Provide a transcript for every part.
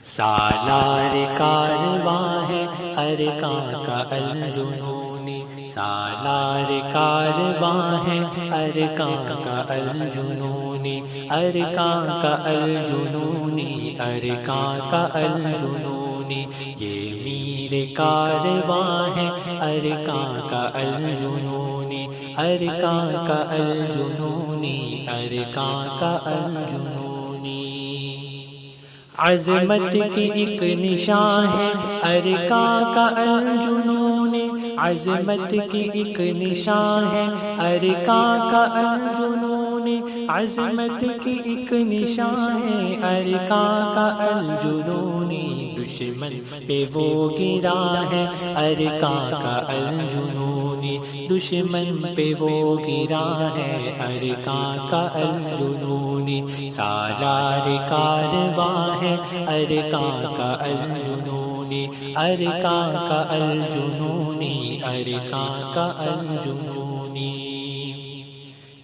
سالار کارواں ہے ارکان کا الجنونی، سالار کارواں ہے ارکان کا الجنونی، ارکان کا الجنونی، ارکان کا الجنونی، یہ میر کارواں ہے ارکان کا الجنونی، ارکان کا الجنونی، ارکان کا الجنونی۔ عظمت کی ایک نشان ہے ارکان کا الجنونی، عظمت کی ایک نشان ہے ارکان کا الجنونی، عظمت کی ایک نشان ہے ارکان کا الجنونی، دشمن پہ وہ گرا ہے ارکان کا الجنونی، دشمن پہ وہ گرا ہے ارکان کا الجنونی، سالار کارواں ہے ارکان کا الجنونی، ارکان کا الجنونی، ارکان کا الجنونی،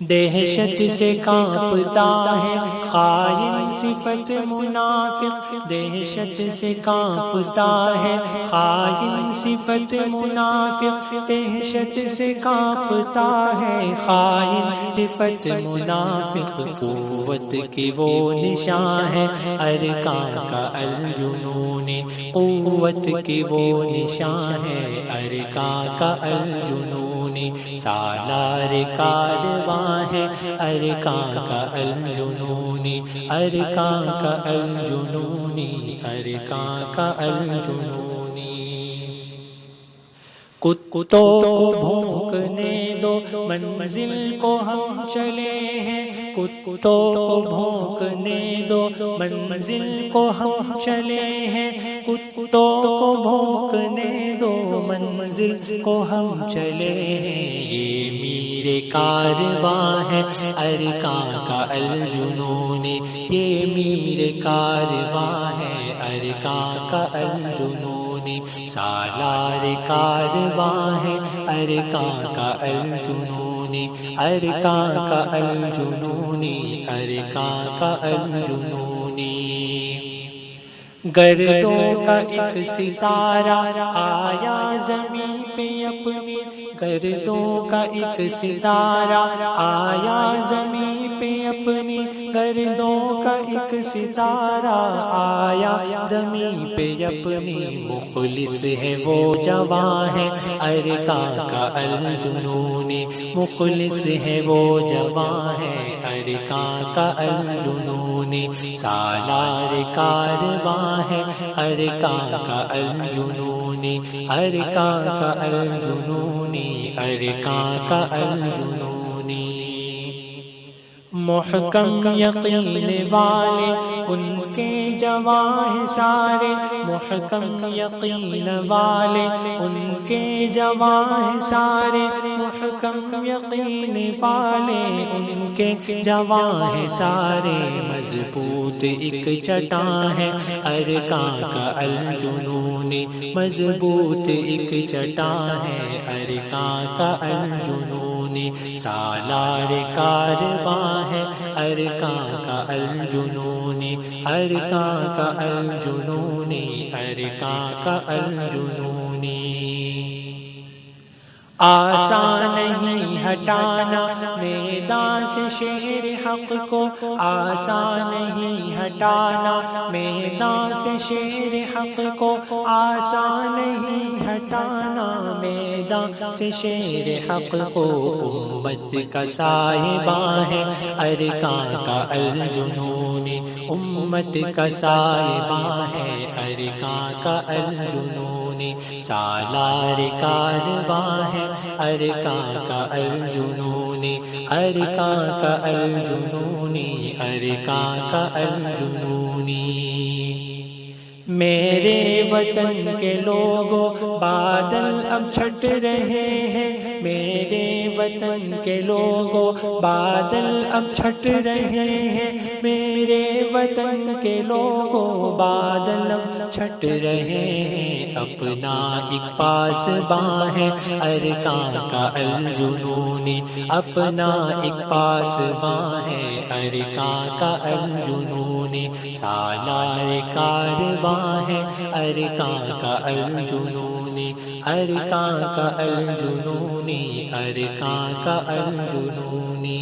دہشت سے کانپتا ہے خائن صفت منافق، دہشت سے کانپتا ہے خائن صفت منافق، دہشت سے کانپتا ہے خائن صفت منافق، قوت کی وہ نشان ہے ارکان کا الجنونی، قوت کی وہ نشان ہے ارکان کا الجنونی، سالار کارواں ہے ارکان کا الجنونی، ارکان کا الجنونی، ارکان کا الجنونی، کتوں کو بھونکنے دو منزل کو ہم چلے ہیں، کتوں کو بھونکنے دو منزل کو ہم چلے ہیں، کتوں کو بھونکنے دو منزل کو ہم چلے ہیں، یہ میر کارواں ہے ارکان کا الجنونی، یہ میر کارواں ہے ارکان کا الجنونی، سالار کارواں ہے ارکان کا الجنونی، ارکان کا الجنونی، ارکان کا الجنونی، گردوں کا ایک ستارہ آیا زمین پہ اپنی، گردوں کا ایک ستارہ آیا زمین پہ اپنی، گردوں کا ایک ستارہ آیا زمین پہ اپنی، مخلص ہے وہ جوان ہے ارکان کا الجنونی، مخلص ہے وہ جوان ہے ارکان کا الجنونی، سالار کارواں ہے ارکان کا الجنونی، ارکان کا الجنونی، ارکان کا الجنونی، محکم یقین والے ان کے جواں سارے، محکم یقین والے ان کے جواں سارے، محکم یقین والے ان کے جواں سارے، مضبوط ایک چٹان ہے ارکان کا الجنونی، مضبوط ایک چٹان ہے ارکان کا الجنونی، سالار کارواں ہے ارکان کا الجنونی، ارکان کا الجنونی، ارکان کا الجنونی، آسان نہیں ہٹانا میدان سے شیر حق کو، آسان نہیں ہٹانا میدان سے شیر حق کو، آسان نہیں ہٹانا میدان سے شیر حق کو، امت کا صاحباں ہے ارکان کا الجنونی، امت کا صاحباں ہے ارکان کا الجنونی، سالار کارواں ہے ارکان کا الجنونی، ارکان کا الجنونی، ارکان کا الجنونی، میرے وطن کے لوگوں بادل اب چھٹ رہے ہیں، میرے وطن کے لوگوں بادل اب چھٹ رہے ہیں، میرے وطن کے لوگوں بادل اب چھٹ رہے ہیں، اپنا ایک پاسباں ہے ارکان کا الجنونی، اپنا ایک پاسباں ہے ارکان کا الجنونی، سالار کارواں ہے ارکان کا الجنونی، ارکان کا الجنونی، ارکان کا الجنونی۔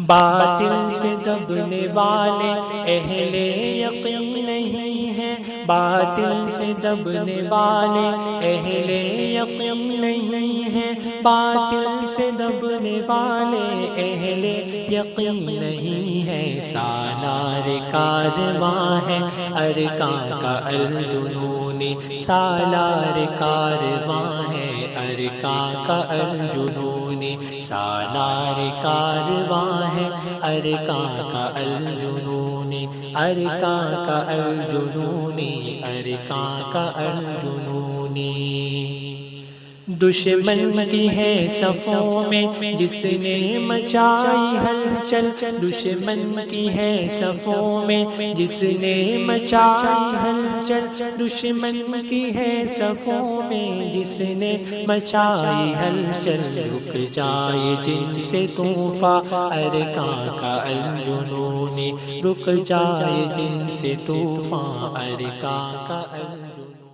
باطل سے دبنے والے اہل یقین نہیں ہیں، باطل سے دبنے والے اہل یقین نہیں ہیں، باطل سے دبنے والے اہل یقین نہیں ہے، سالار کارواں ہے ارکان کا الجنونی، سالار کارواں ہے ارکان کا الجنونی، سالار کارواں ہے ارکان کا الجنونی، ارکان کا الجنونی، ارکان کا الجنونی۔ دشمن کی ہے صفوں میں جس نے مچائی ہلچل، دشمن کی ہے صفوں میں جس نے مچائی ہلچل، دشمن کی ہے صفوں میں جس نے مچائی ہلچل، رک جائے جن سے طوفاں ارکان کا الجنونی، رک جائے جن سے طوفاں ارکان کا الجنونی۔